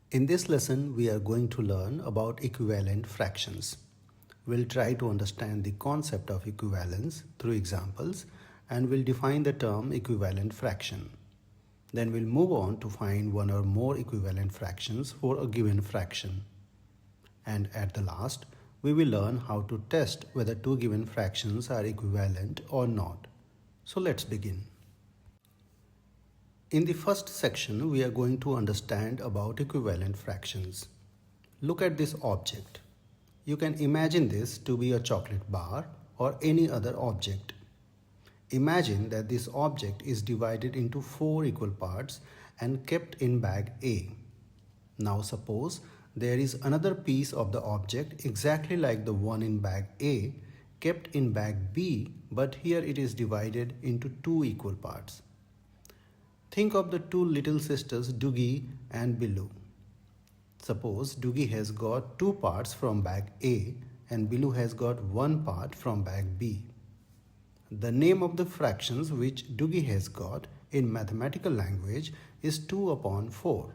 In this lesson, we are going to learn about equivalent fractions. We'll try to understand the concept of equivalence through examples and we'll define the term equivalent fraction. Then we'll move on to find one or more equivalent fractions for a given fraction. And at the last, we will learn how to test whether two given fractions are equivalent or not. So let's begin. In the first section, we are going to understand about equivalent fractions. Look at this object. You can imagine this to be a chocolate bar or any other object. Imagine that this object is divided into 4 equal parts and kept in bag A. Now suppose there is another piece of the object exactly like the one in bag A kept in bag B, but here it is divided into 2 equal parts. Think of the two little sisters Doogie and Billu. Suppose Doogie has got 2 parts from bag A and Billu has got 1 part from bag B. The name of the fractions which Doogie has got in mathematical language is 2 upon 4.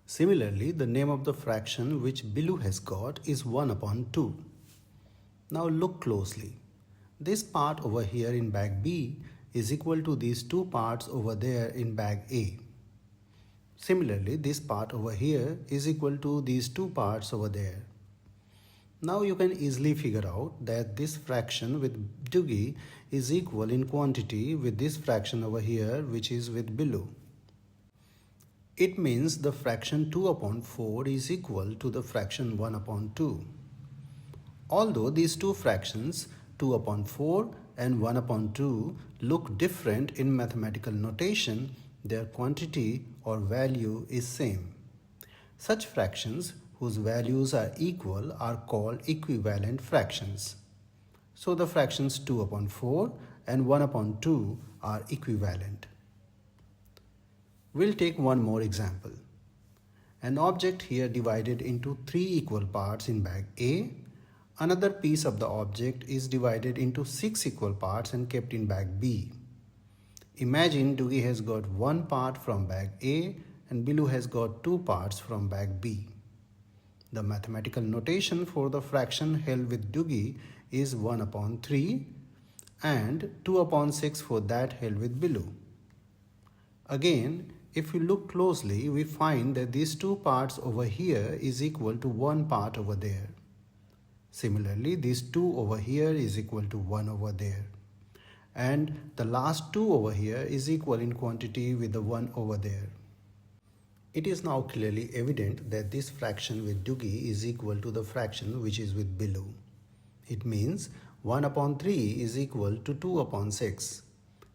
Similarly, the name of the fraction which Billu has got is 1 upon 2. Now look closely. This part over here in bag B is equal to these 2 parts over there in bag A. Similarly, this part over here is equal to these 2 parts over there. Now you can easily figure out that this fraction with Doogie is equal in quantity with this fraction over here which is with Billu. It means the fraction 2 upon 4 is equal to the fraction 1 upon 2. Although these two fractions 2 upon 4 and 1 upon 2 look different in mathematical notation, their quantity or value is same. Such fractions whose values are equal are called equivalent fractions. So the fractions 2 upon 4 and 1 upon 2 are equivalent. We'll take one more example. An object here divided into 3 equal parts in bag A. Another piece of the object is divided into 6 equal parts and kept in bag B. Imagine Doogie has got 1 part from bag A and Billu has got 2 parts from bag B. The mathematical notation for the fraction held with Doogie is 1 upon 3 and 2 upon 6 for that held with Billu. Again, if we look closely, we find that these 2 parts over here is equal to 1 part over there. Similarly, these 2 over here is equal to 1 over there. And the last 2 over here is equal in quantity with the 1 over there. It is now clearly evident that this fraction with Doogie is equal to the fraction which is with Billu. It means 1 upon 3 is equal to 2 upon 6.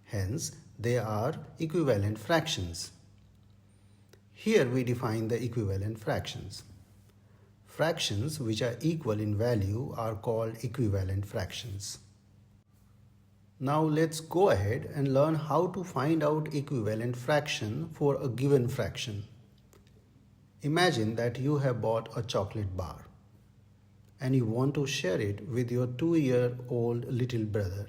Hence, they are equivalent fractions. Here we define the equivalent fractions. Fractions which are equal in value are called equivalent fractions. Now let's go ahead and learn how to find out equivalent fraction for a given fraction. Imagine that you have bought a chocolate bar and you want to share it with your 2-year-old little brother.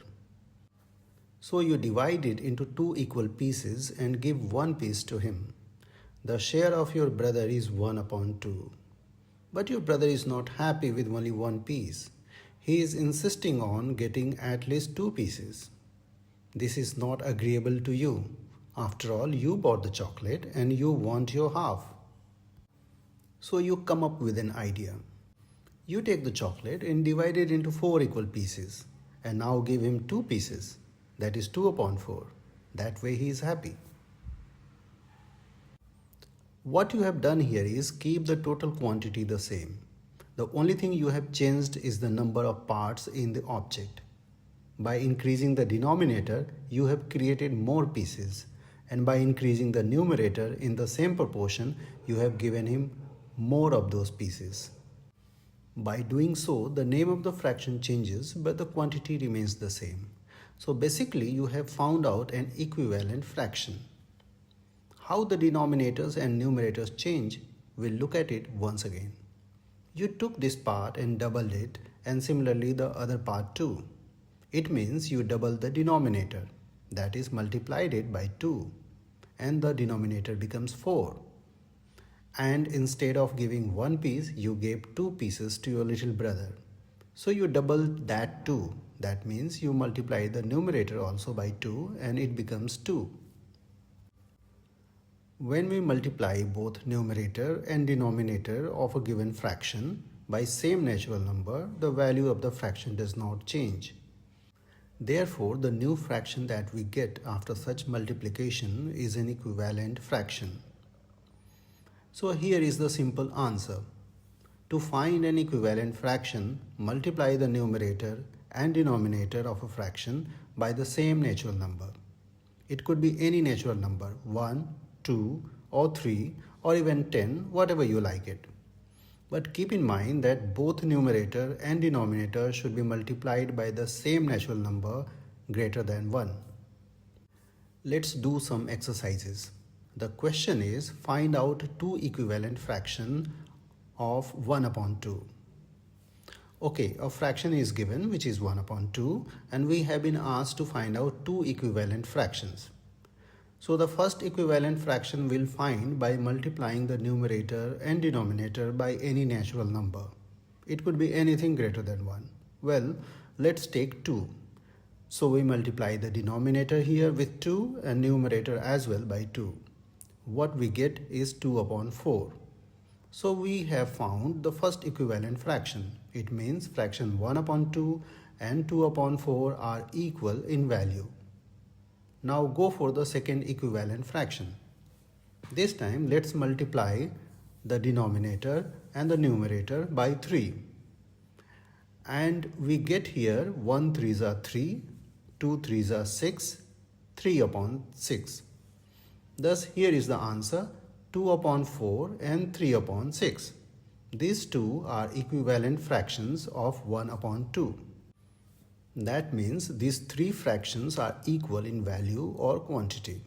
So you divide it into 2 equal pieces and give 1 piece to him. The share of your brother is 1 upon 2. But your brother is not happy with only 1 piece. He is insisting on getting at least 2 pieces. This is not agreeable to you. After all, you bought the chocolate and you want your half. So you come up with an idea. You take the chocolate and divide it into 4 equal pieces and now give him 2 pieces. That is 2 upon 4. That way he is happy. What you have done here is keep the total quantity the same. The only thing you have changed is the number of parts in the object. By increasing the denominator, you have created more pieces, and by increasing the numerator in the same proportion, you have given him more of those pieces. By doing so, the name of the fraction changes, but the quantity remains the same. So basically, you have found out an equivalent fraction. How the denominators and numerators change, we'll look at it once again. You took this part and doubled it, and similarly the other part too. It means you double the denominator, that is multiplied it by 2, and the denominator becomes 4. And instead of giving one piece, you gave two pieces to your little brother. So you double that 2. That means you multiply the numerator also by 2 and it becomes 2. When we multiply both numerator and denominator of a given fraction by same natural number, the value of the fraction does not change. Therefore, the new fraction that we get after such multiplication is an equivalent fraction. So here is the simple answer. To find an equivalent fraction, multiply the numerator and denominator of a fraction by the same natural number. It could be any natural number, 1, 2 or 3 or even 10, whatever you like it. But keep in mind that both numerator and denominator should be multiplied by the same natural number greater than 1. Let's do some exercises. The question is, find out two equivalent fractions of 1 upon 2. Okay, a fraction is given which is 1 upon 2 and we have been asked to find out two equivalent fractions. So the first equivalent fraction we'll find by multiplying the numerator and denominator by any natural number. It could be anything greater than 1. Well, let's take 2. So we multiply the denominator here with 2 and numerator as well by 2. What we get is 2 upon 4. So we have found the first equivalent fraction. It means fraction 1 upon 2 and 2 upon 4 are equal in value. Now go for the second equivalent fraction. This time let's multiply the denominator and the numerator by 3. And we get here 1 3s are 3, 2 3s are 6, 3 upon 6. Thus here is the answer, 2 upon 4 and 3 upon 6. These two are equivalent fractions of 1 upon 2. That means these three fractions are equal in value or quantity.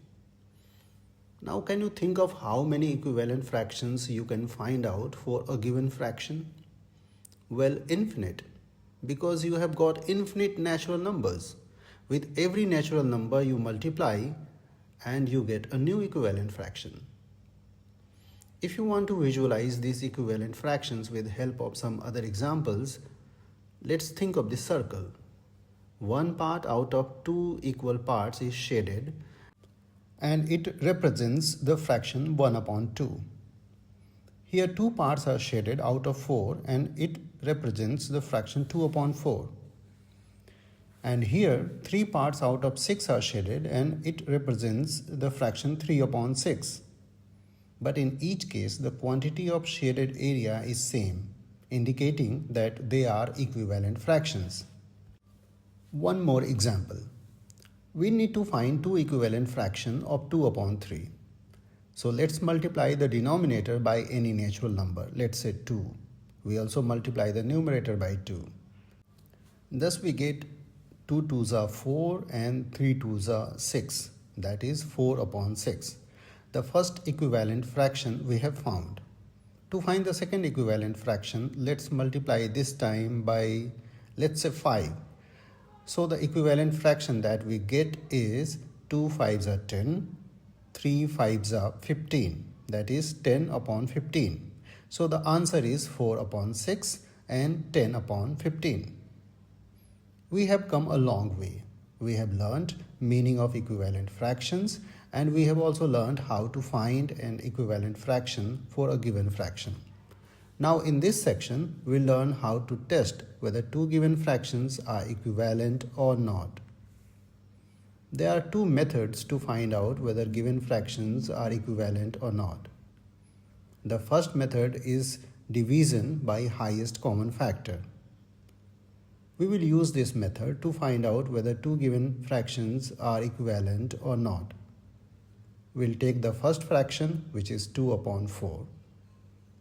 Now can you think of how many equivalent fractions you can find out for a given fraction? Well, infinite, because you have got infinite natural numbers. With every natural number you multiply and you get a new equivalent fraction. If you want to visualize these equivalent fractions with help of some other examples, let's think of this circle. One part out of two equal parts is shaded and it represents the fraction 1 upon 2. Here two parts are shaded out of 4 and it represents the fraction 2 upon 4. And here 3 parts out of 6 are shaded and it represents the fraction 3 upon 6. But in each case the quantity of shaded area is same, indicating that they are equivalent fractions. One more example. We need to find two equivalent fractions of 2 upon 3. So let's multiply the denominator by any natural number. Let's say 2. We also multiply the numerator by 2. Thus we get 2 2s are 4 and 3 2s are 6. That is 4 upon 6. The first equivalent fraction we have found. To find the second equivalent fraction, let's multiply this time by, let's say 5. So the equivalent fraction that we get is 2 5s are 10, 3 5s are 15, that is 10 upon 15. So the answer is 4 upon 6 and 10 upon 15. We have come a long way. We have learned meaning of equivalent fractions and we have also learned how to find an equivalent fraction for a given fraction. Now in this section, we'll learn how to test whether two given fractions are equivalent or not. There are two methods to find out whether given fractions are equivalent or not. The first method is division by highest common factor. We will use this method to find out whether two given fractions are equivalent or not. We'll take the first fraction, which is 2 upon 4.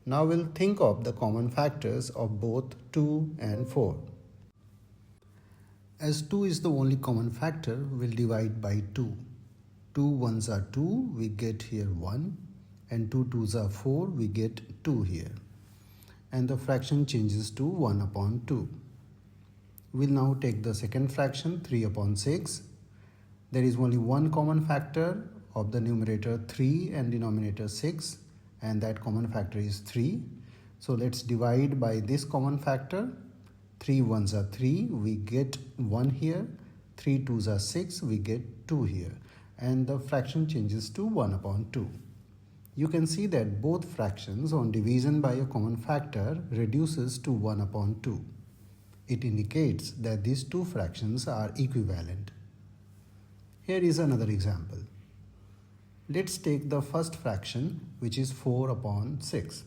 Now we'll think of the common factors of both 2 and 4. As 2 is the only common factor, we'll divide by 2. 2 1s are 2, we get here 1, and 2 2s are 4, we get 2 here. And the fraction changes to 1 upon 2. We'll now take the second fraction, 3 upon 6. There is only one common factor of the numerator 3 and denominator 6, and that common factor is 3. So let's divide by this common factor. 3 ones are 3, we get 1 here. 3 twos are 6, we get 2 here. And the fraction changes to 1 upon 2. You can see that both fractions on division by a common factor reduces to 1 upon 2. It indicates that these two fractions are equivalent. Here is another example. Let's take the first fraction, which is 4 upon 6.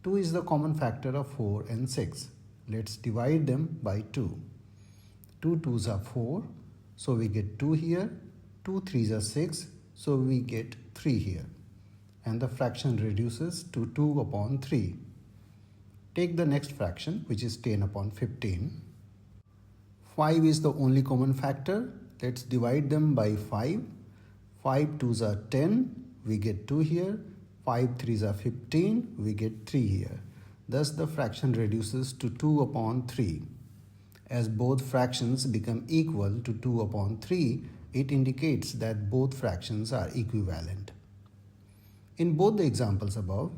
2 is the common factor of 4 and 6. Let's divide them by 2. 2 twos are 4, so we get 2 here. 2 threes are 6, so we get 3 here. And the fraction reduces to 2 upon 3. Take the next fraction, which is 10 upon 15. 5 is the only common factor. Let's divide them by 5. 5 twos are 10, we get 2 here. 5 threes are 15, we get 3 here. Thus the fraction reduces to 2 upon 3. As both fractions become equal to 2 upon 3, it indicates that both fractions are equivalent. In both the examples above,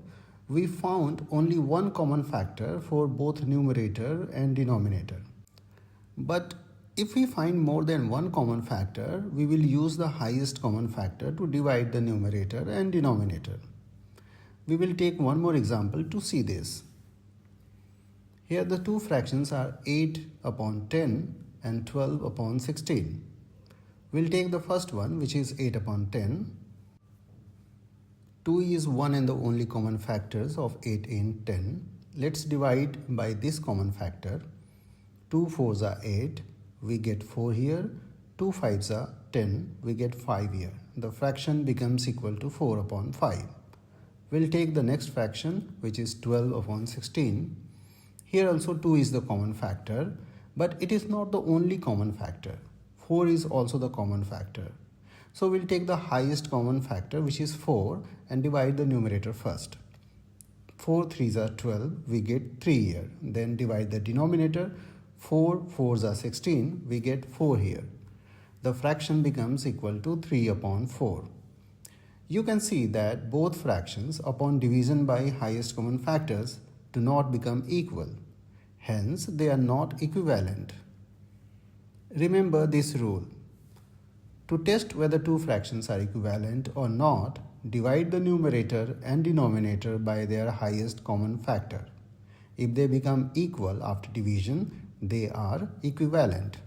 we found only one common factor for both numerator and denominator. But if we find more than one common factor, we will use the highest common factor to divide the numerator and denominator. We will take one more example to see this. Here the two fractions are 8 upon 10 and 12 upon 16. We'll take the first one, which is 8 upon 10. 2 is one and the only common factors of 8 and 10. Let's divide by this common factor. 2 fours are 8, we get 4 here. 2 fives are 10, we get 5 here. The fraction becomes equal to 4 upon 5. We'll take the next fraction, which is 12 upon 16. Here also 2 is the common factor, but it is not the only common factor. 4 is also the common factor. So we'll take the highest common factor, which is 4, and divide the numerator first. 4 threes are 12, we get 3 here. Then divide the denominator. 4 fours are 16, we get 4 here. The fraction becomes equal to 3 upon 4. You can see that both fractions upon division by highest common factors do not become equal. Hence, they are not equivalent. Remember this rule. To test whether two fractions are equivalent or not, divide the numerator and denominator by their highest common factor. If they become equal after division, they are equivalent.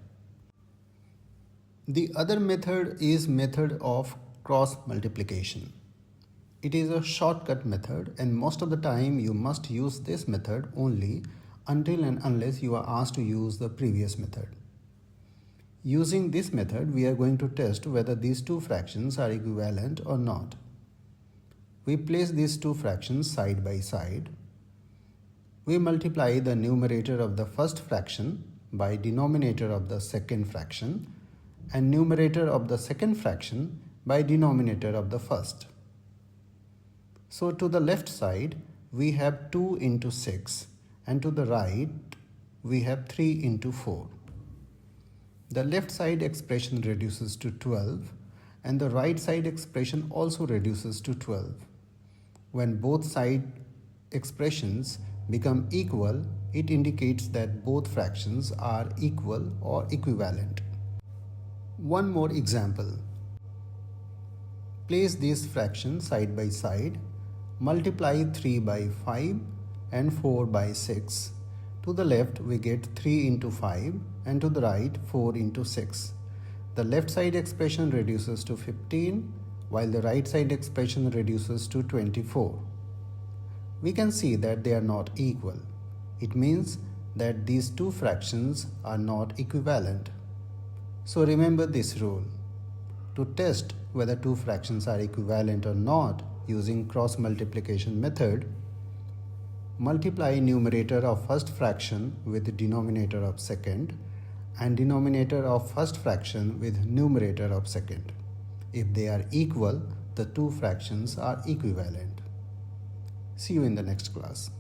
The other method is method of cross multiplication. It is a shortcut method, and most of the time you must use this method only until and unless you are asked to use the previous method. Using this method, we are going to test whether these two fractions are equivalent or not. We place these two fractions side by side. We multiply the numerator of the first fraction by denominator of the second fraction and numerator of the second fraction by denominator of the first. So to the left side, we have 2 into 6, and to the right, we have 3 into 4. The left side expression reduces to 12, and the right side expression also reduces to 12. When both side expressions become equal, it indicates that both fractions are equal or equivalent. One more example. Place these fractions side by side. Multiply 3 by 5 and 4 by 6. To the left, we get 3 into 5, and to the right, 4 into 6. The left side expression reduces to 15, while the right side expression reduces to 24. We can see that they are not equal. It means that these two fractions are not equivalent. So remember this rule. To test whether two fractions are equivalent or not using cross multiplication method, multiply numerator of first fraction with denominator of second and denominator of first fraction with numerator of second. If they are equal, the two fractions are equivalent. See you in the next class.